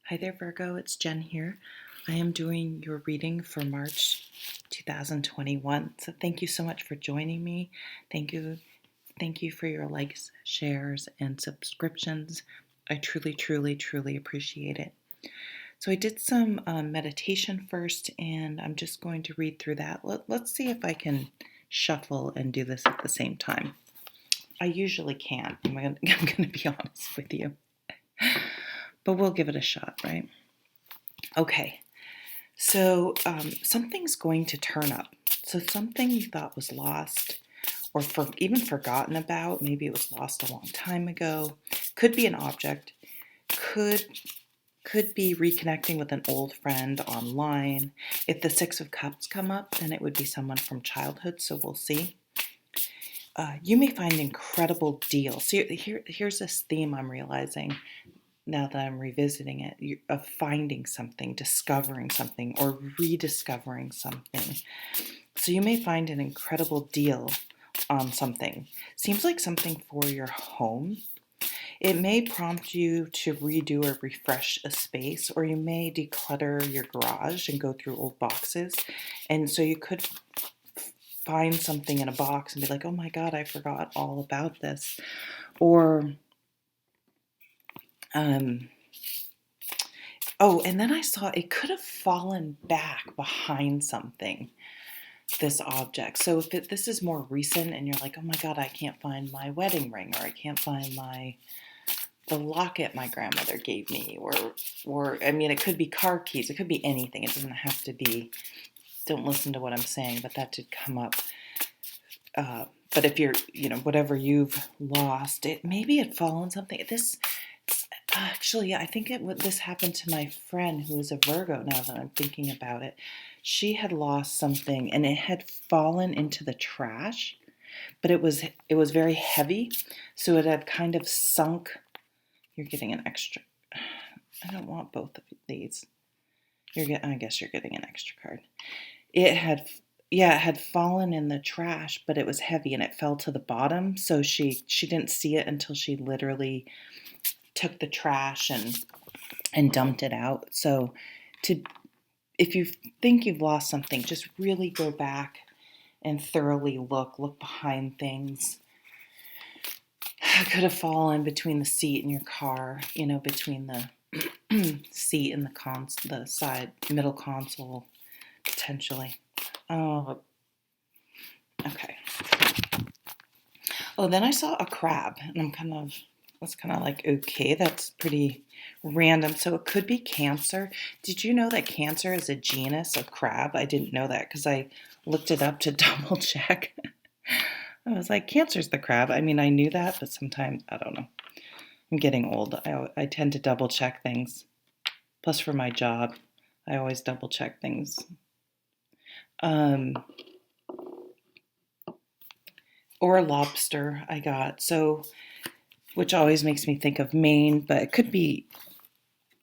Hi there, Virgo. It's Jen here. I am doing your reading for March 2021. So thank you so much for joining me. Thank you. Thank you for your likes, shares, and subscriptions. I truly, truly, truly appreciate it. So I did some meditation first, and I'm just going to read through that. Let's see if I can shuffle and do this at the same time. I usually can't. I'm going to be honest with you. But we'll give it a shot, right? Okay, so something's going to turn up. So something you thought was lost or even forgotten about, maybe it was lost a long time ago, could be an object, could be reconnecting with an old friend online. If the Six of Cups come up, then it would be someone from childhood, so we'll see. You may find incredible deals. So here's this theme I'm realizing now that I'm revisiting it, of finding something, discovering something, or rediscovering something. So you may find an incredible deal on something. Seems like something for your home. It may prompt you to redo or refresh a space, or you may declutter your garage and go through old boxes. And so you could find something in a box and be like, oh my God, I forgot all about this. Or, oh, and then I saw it could have fallen back behind something, this object. So if this is more recent and you're like, oh my God, I can't find my wedding ring, or I can't find the locket my grandmother gave me, or I mean, it could be car keys, it could be anything. It doesn't have to be, don't listen to what I'm saying, but that did come up. But if you're, whatever you've lost, maybe it fallen something. This, actually, I think this happened to my friend who is a Virgo, now that I'm thinking about it. She had lost something and it had fallen into the trash, but it was very heavy, so it had kind of sunk. You're getting an extra. I don't want both of these. I guess you're getting an extra card. It had fallen in the trash, but it was heavy and it fell to the bottom, so she didn't see it until she literally took the trash and dumped it out. So if you think you've lost something, just really go back and thoroughly look behind things. It could have fallen between the seat in your car, between the seat and the side middle console, potentially. Oh, okay. Oh, then I saw a crab, and was kind of like, okay, that's pretty random. So it could be Cancer. Did you know that Cancer is a genus of crab? I didn't know that because I looked it up to double check. I was like, Cancer's the crab. I mean, I knew that, but sometimes, I don't know. I'm getting old. I tend to double check things. Plus, for my job, I always double check things. Or lobster I got. So, which always makes me think of Maine, but it could be,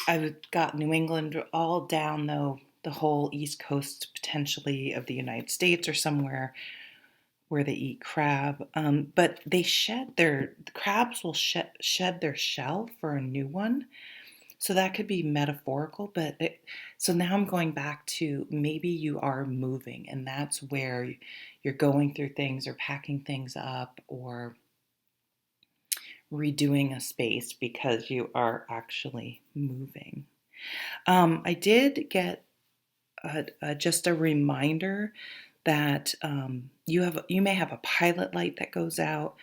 I've got New England all down, though, the whole East Coast potentially of the United States or somewhere where they eat crab. But the crabs will shed their shell for a new one. So that could be metaphorical, so now I'm going back to maybe you are moving, and that's where you're going through things or packing things up or redoing a space because you are actually moving. I did get just a reminder that you may have a pilot light that goes out,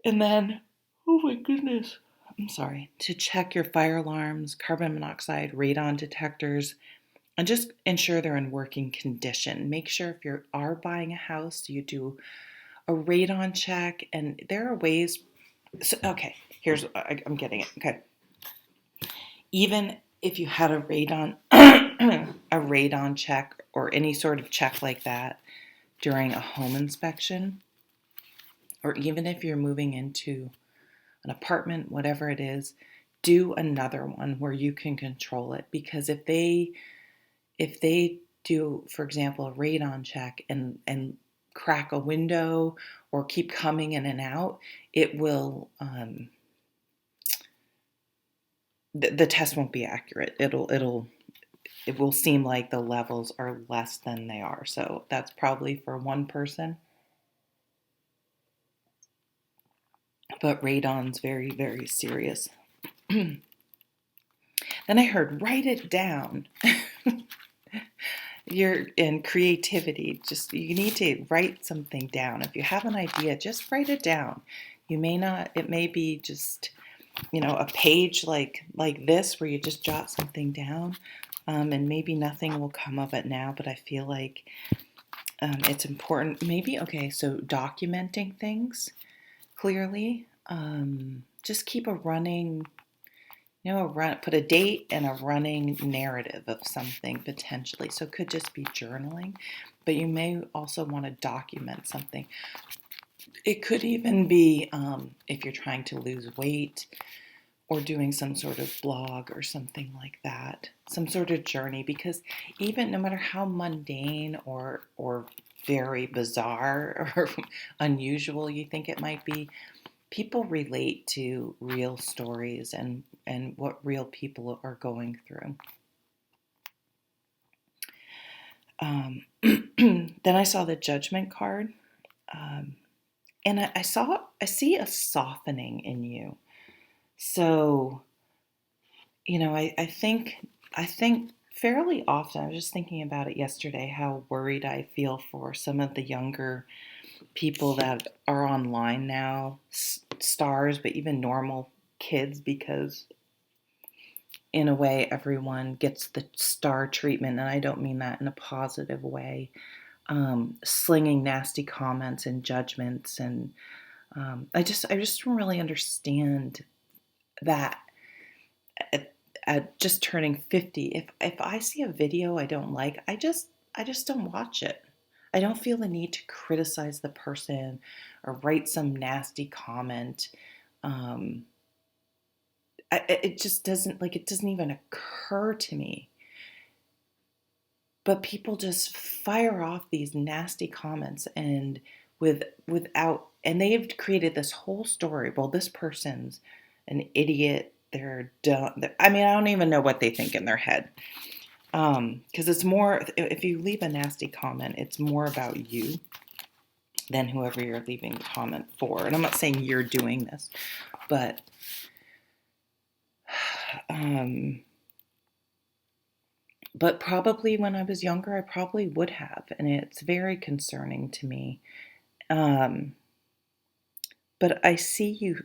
and then, oh my goodness, I'm sorry, to check your fire alarms, carbon monoxide, radon detectors, and just ensure they're in working condition. Make sure if you are buying a house, you do a radon check, and there are ways. So, okay, I'm getting it. Okay, even if you had a radon a radon check or any sort of check like that during a home inspection, or even if you're moving into an apartment, whatever it is, do another one where you can control it. Because if they do, for example, a radon check and crack a window or keep coming in and out, it will the test won't be accurate. It will seem like the levels are less than they are. So that's probably for one person. But radon's very, very serious. Then I heard, write it down. You're in creativity. Just, you need to write something down. If you have an idea, just write it down. You may not, it may be just, a page like this where you just jot something down. And maybe nothing will come of it now, but I feel like it's important. Maybe, okay, so documenting things clearly. Just keep a running, put a date and a running narrative of something potentially. So it could just be journaling, but you may also want to document something. It could even be if you're trying to lose weight or doing some sort of blog or something like that, some sort of journey, because even no matter how mundane or very bizarre or unusual you think it might be, people relate to real stories and what real people are going through. Then I saw the Judgment card, and I see a softening in you. So, I think fairly often. I was just thinking about it yesterday. How worried I feel for some of the younger people that are online now, stars, but even normal kids, because in a way everyone gets the star treatment, and I don't mean that in a positive way. Slinging nasty comments and judgments, and I just don't really understand that. At just turning 50, if I see a video I don't like, I just don't watch it. I don't feel the need to criticize the person or write some nasty comment. It just doesn't, it doesn't even occur to me. But people just fire off these nasty comments and without, and they've created this whole story. Well, this person's an idiot. They're dumb. I don't even know what they think in their head. Because it's more, if you leave a nasty comment, it's more about you than whoever you're leaving the comment for. And I'm not saying you're doing this, but probably when I was younger, I probably would have, and it's very concerning to me. But I see you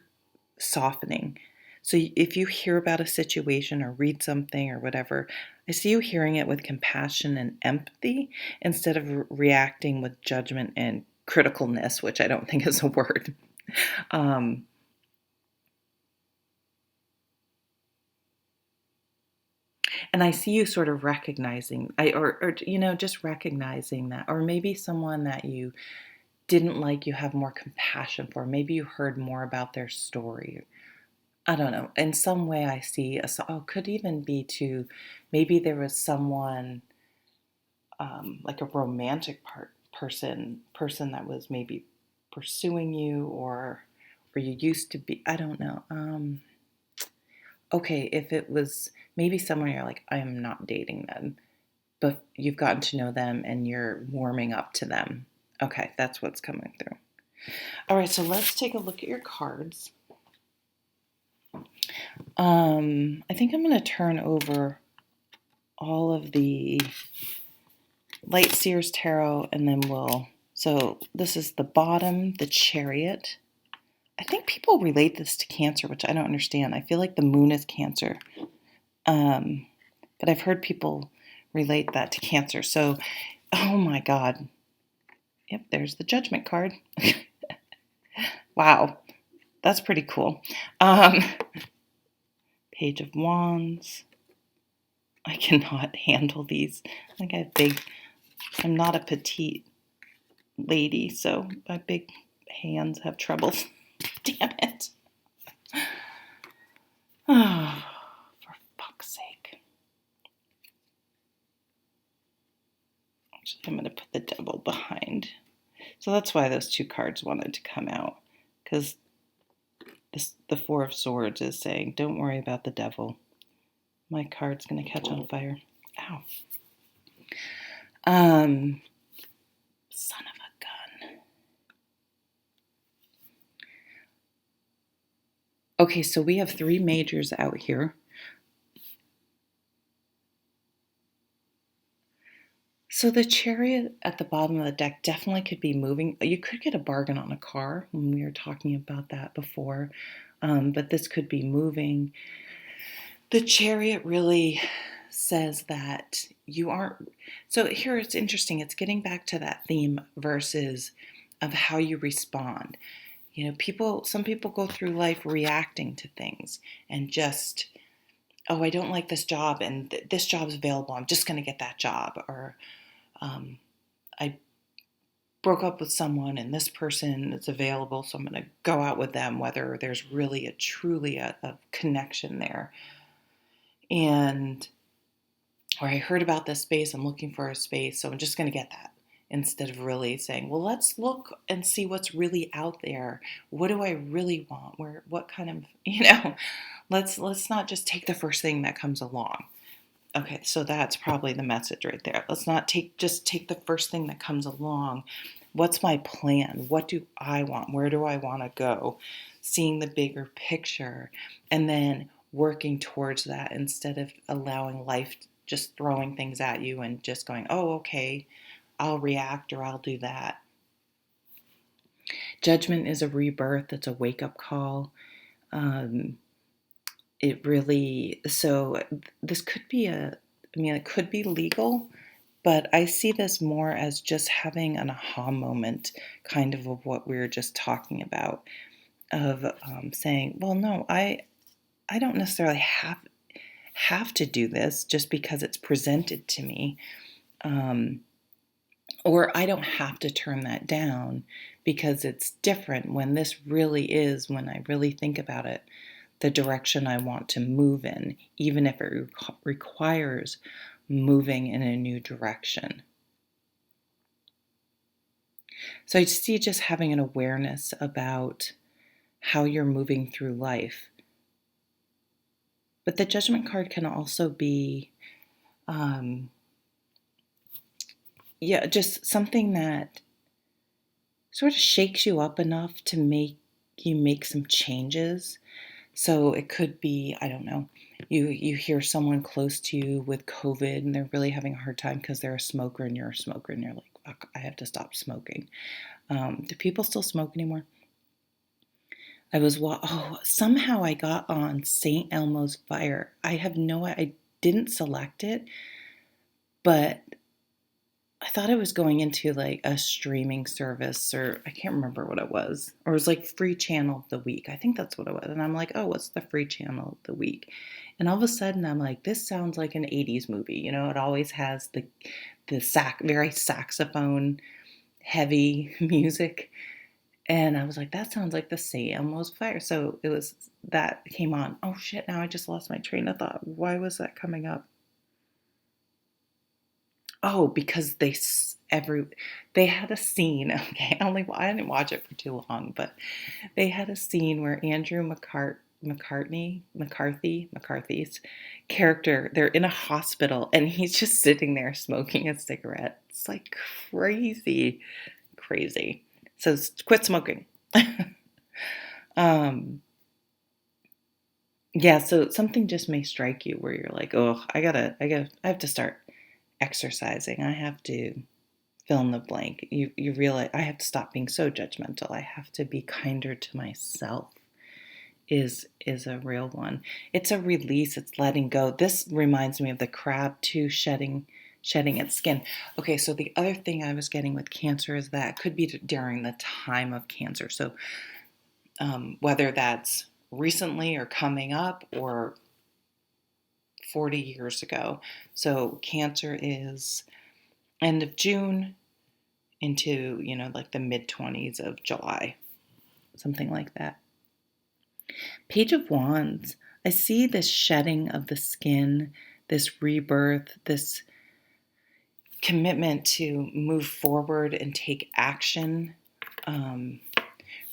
softening. So if you hear about a situation or read something or whatever, I see you hearing it with compassion and empathy instead of reacting with judgment and criticalness, which I don't think is a word. And I see you sort of recognizing, just recognizing that, or maybe someone that you didn't like, you have more compassion for. Maybe you heard more about their story. I don't know. In some way, I see could even be to maybe there was someone like a romantic person that was maybe pursuing you, or you used to be. I don't know. Okay, if it was maybe someone you're like, I am not dating them, but you've gotten to know them and you're warming up to them. Okay, that's what's coming through. All right, so let's take a look at your cards. I think I'm going to turn over all of the Light Seers Tarot, and then so this is the bottom, the Chariot. I think people relate this to Cancer, which I don't understand. I feel like the moon is Cancer. But I've heard people relate that to Cancer. So, oh my God. Yep, there's the Judgment card. Wow, that's pretty cool. Page of Wands. I cannot handle these. I'm not a petite lady, so my big hands have trouble. Damn it. Oh, for fuck's sake. Actually, I'm going to put the Devil behind. So that's why those two cards wanted to come out. Because the Four of Swords is saying, don't worry about the Devil. My card's going to catch on fire. Ow. Son of a gun. Okay, so we have 3 majors out here. So the Chariot at the bottom of the deck definitely could be moving. You could get a bargain on a car when we were talking about that before, but this could be moving. The Chariot really says that you aren't. So here it's interesting. It's getting back to that theme versus of how you respond. Some people go through life reacting to things and just, oh, I don't like this job and this job's available. I'm just going to get that job. Or I broke up with someone and this person is available, so I'm going to go out with them, whether there's really truly a connection there. Or I heard about this space, I'm looking for a space, so I'm just going to get that. Instead of really saying, well, let's look and see what's really out there. What do I really want? What kind of, let's not just take the first thing that comes along. Okay, so that's probably the message right there. Let's not take the first thing that comes along. What's my plan? What do I want? Where do I want to go? Seeing the bigger picture and then working towards that instead of allowing life just throwing things at you and just going, oh, okay, I'll react or I'll do that. Judgment is a rebirth. It's a wake-up call. This could be it could be legal, but I see this more as just having an aha moment, kind of what we were just talking about, of saying, well, no, I don't necessarily have to do this just because it's presented to me, or I don't have to turn that down because it's different when this really is, when I really think about it, the direction I want to move in, even if it requires moving in a new direction. So I see just having an awareness about how you're moving through life. But the Judgment card can also be, just something that sort of shakes you up enough to make you make some changes. So it could be, I don't know, you hear someone close to you with COVID and they're really having a hard time because they're a smoker and you're a smoker and you're like, fuck, I have to stop smoking. Do people still smoke anymore? Somehow I got on St. Elmo's Fire. I didn't select it, but I thought I was going into like a streaming service, or I can't remember what it was. Or it was like free channel of the week. I think that's what it was. And I'm like, oh, what's the free channel of the week? And all of a sudden I'm like, this sounds like an 80s movie. It always has the very saxophone heavy music. And I was like, that sounds like the St. Elmo's Fire. So it was that came on. Oh shit, now I just lost my train of thought. Why was that coming up? Oh, because they had a scene. Okay, I didn't watch it for too long, but they had a scene where Andrew McCarthy's character, they're in a hospital and he's just sitting there smoking a cigarette. It's like crazy, crazy. So quit smoking. Yeah, so something just may strike you where you're like, oh, I have to start exercising. I have to fill in the blank. You realize I have to stop being so judgmental. I have to be kinder to myself. Is a real one. It's a release. It's letting go. This reminds me of the crab too, shedding its skin. Okay, so the other thing I was getting with Cancer is that it could be during the time of Cancer. So whether that's recently or coming up or 40 years ago. So Cancer is end of June into, like the mid-20s of July, something like that. Page of Wands, I see this shedding of the skin, this rebirth, this commitment to move forward and take action,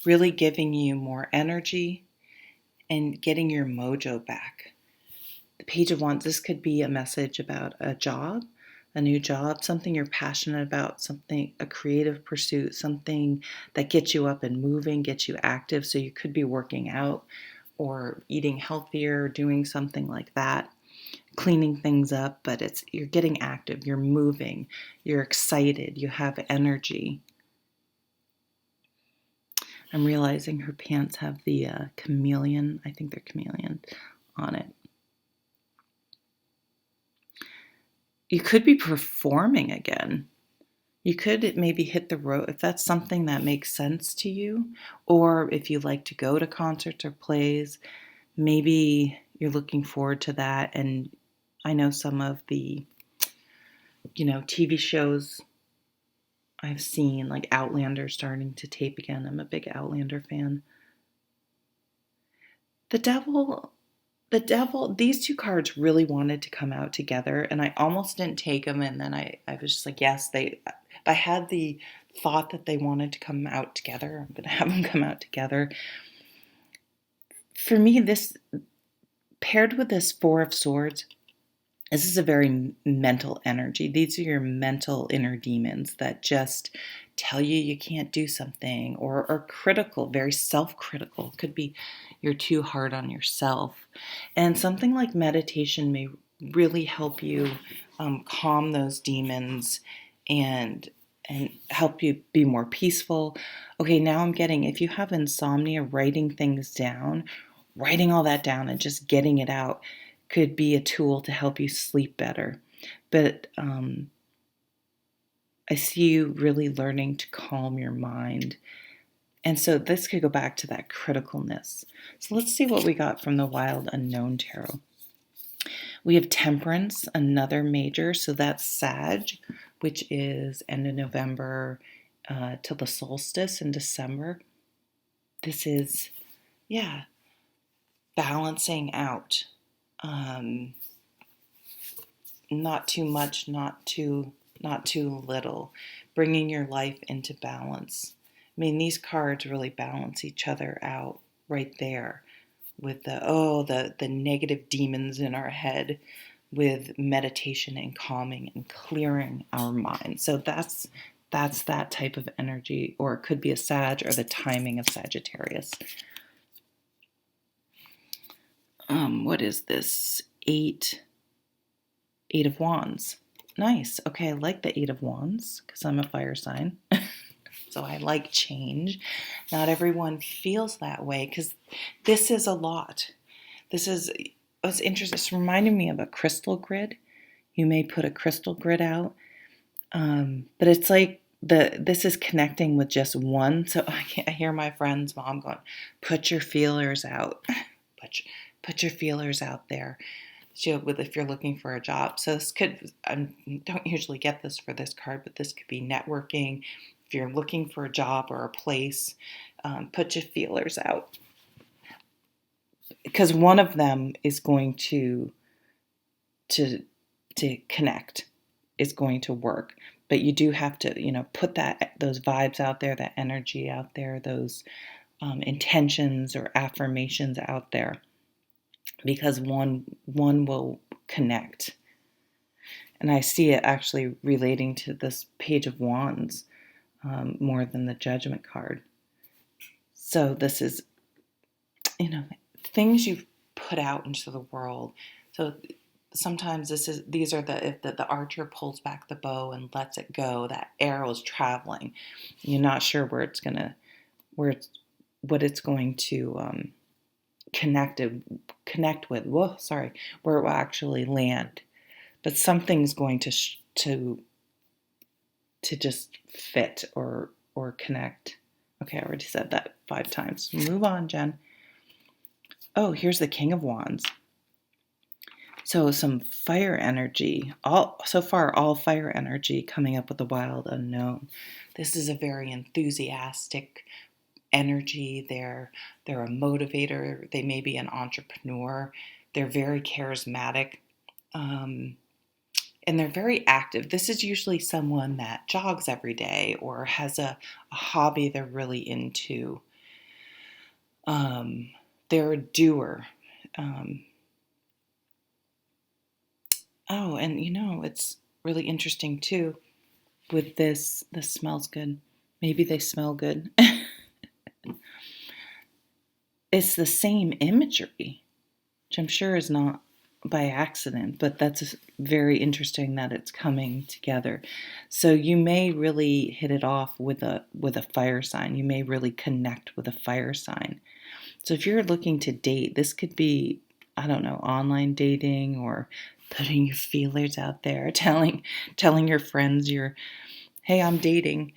really giving you more energy and getting your mojo back. The Page of Wands, this could be a message about a job, a new job, something you're passionate about, something, a creative pursuit, something that gets you up and moving, gets you active. So you could be working out or eating healthier, doing something like that, cleaning things up, but you're getting active, you're moving, you're excited, you have energy. I'm realizing her pants have the chameleon, I think they're chameleon, on it. You could be performing again. You could maybe hit the road if that's something that makes sense to you, or if you like to go to concerts or plays, maybe you're looking forward to that. And I know some of the, TV shows I've seen, like Outlander, starting to tape again. I'm a big Outlander fan. The devil, these two cards really wanted to come out together, and I almost didn't take them. And then I was just like, yes, I had the thought that they wanted to come out together. I'm going to have them come out together. For me, this paired with this Four of Swords, this is a very mental energy. These are your mental inner demons that just tell you can't do something, or are critical, very self-critical. Could be you're too hard on yourself. And something like meditation may really help you calm those demons and help you be more peaceful. Okay, now I'm getting, if you have insomnia, writing things down, writing all that down and just getting it out could be a tool to help you sleep better. But I see you really learning to calm your mind. And so this could go back to that criticalness. So let's see what we got from the Wild Unknown Tarot. We have Temperance, another major. So that's Sag, which is end of November till the solstice in December. This is, balancing out. Not too much, not too little. Bringing your life into balance. I mean, these cards really balance each other out right there with the negative demons in our head, with meditation and calming and clearing our mind. So that's that type of energy, or it could be a Sag or the timing of Sagittarius. What is this? Eight of Wands. Nice. Okay, I like the Eight of Wands because I'm a fire sign. So I like change. Not everyone feels that way because this is a lot. It's interesting. It's reminding me of a crystal grid. You may put a crystal grid out, but it's like this is connecting with just one. So I hear my friend's mom going, "Put your feelers out. Put your feelers out there." If you're looking for a job. So this could, I don't usually get this for this card, but this could be networking. If you're looking for a job or a place, put your feelers out. Because one of them is going to connect, is going to work. But you do have to, put those vibes out there, that energy out there, those intentions or affirmations out there. Because one will connect. And I see it actually relating to this Page of Wands more than the Judgment card. So this is, things you've put out into the world. So sometimes these are if the archer pulls back the bow and lets it go, that arrow is traveling. You're not sure what it's going to connect with. Where it will actually land. But something's going to just fit or connect. Okay, I already said that 5 times. Move on, Jen. Oh, here's the King of Wands. So some fire energy. All fire energy coming up with the Wild Unknown. This is a very enthusiastic energy. They're a motivator. They may be an entrepreneur. They're very charismatic. And they're very active. This is usually someone that jogs every day or has a hobby they're really into. They're a doer. Oh, and it's really interesting too with this smells good. Maybe they smell good. It's the same imagery, which I'm sure is not by accident, but that's very interesting that it's coming together. So you may really hit it off with a fire sign. You may really connect with a fire sign. So if you're looking to date, this could be, I don't know, online dating or putting your feelers out there, telling your friends hey, I'm dating.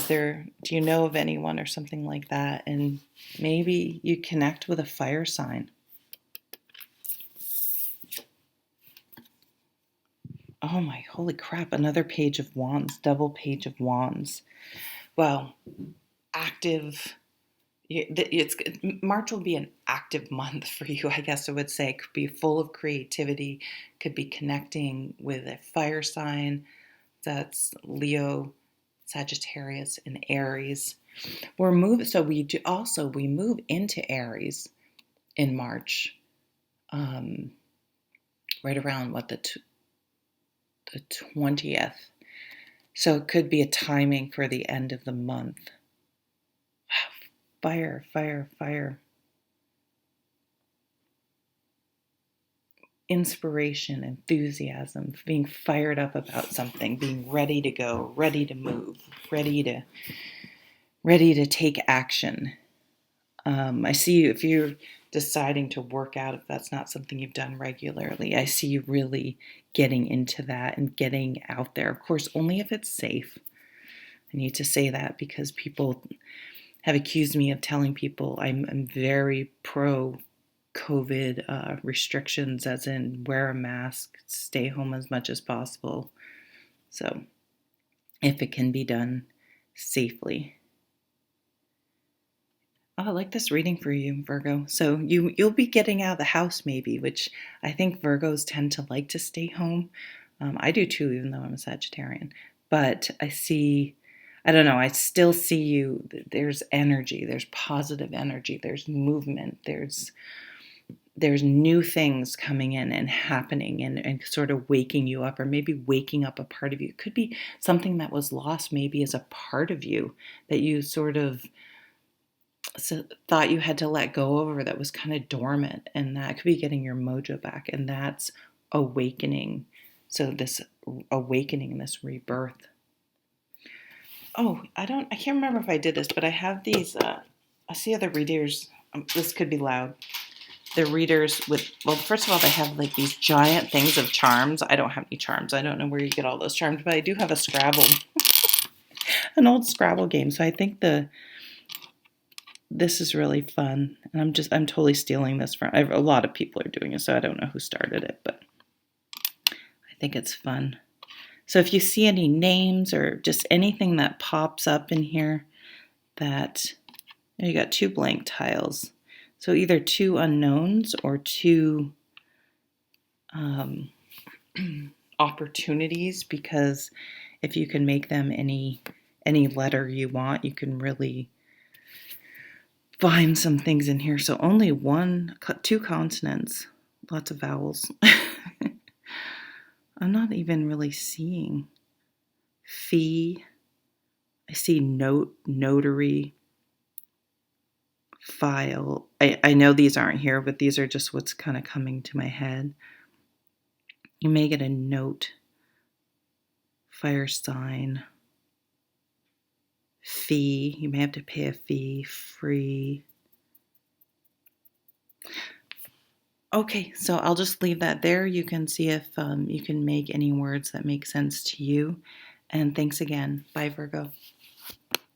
Do you know of anyone or something like that? And maybe you connect with a fire sign. Oh my, holy crap, another page of wands, double page of wands. Well, active. It's March will be an active month for you, I guess I would say. It could be full of creativity, could be connecting with a fire sign. That's Leo, Sagittarius, and Aries. We move into Aries in March, um, right around the 20th. So it could be a timing for the end of the month. Fire, fire, fire. Inspiration, enthusiasm, being fired up about something, being ready to go, ready to move, ready to take action. I see you, if you're deciding to work out, if that's not something you've done regularly, I see you really getting into that and getting out there. Of course, only if it's safe. I need to say that because people have accused me of telling people I'm very pro COVID restrictions, as in wear a mask, stay home as much as possible. So, if it can be done safely. Oh, I like this reading for you, Virgo. So you'll be getting out of the house maybe, which I think Virgos tend to like to stay home. I do too, even though I'm a Sagittarian. But I don't know, I still see you. There's energy, there's positive energy, there's movement, there's new things coming in and happening and sort of waking you up, or maybe waking up a part of you. It could be something that was lost maybe as a part of you that you sort of thought you had to let go of, or that was kind of dormant, and that could be getting your mojo back, and that's awakening. So this awakening, this rebirth. Oh, I can't remember if I did this, but I have these, I see other readers, this could be loud. The readers with, well, first of all, they have like these giant things of charms. I don't have any charms. I don't know where you get all those charms, but I do have a Scrabble, an old Scrabble game. So I think this is really fun, and I'm totally stealing this from. A lot of people are doing it, so I don't know who started it, but I think it's fun. So if you see any names or just anything that pops up in here, that you got two blank tiles, so either two unknowns or two opportunities, because if you can make them any letter you want, you can really find some things in here. So only two consonants, lots of vowels. I'm not even really seeing fee. I see notary, file. I know these aren't here, but these are just what's kind of coming to my head. You may get a note, fire sign, fee. You may have to pay a fee, free. Okay, so I'll just leave that there. You can see if you can make any words that make sense to you. And thanks again. Bye, Virgo.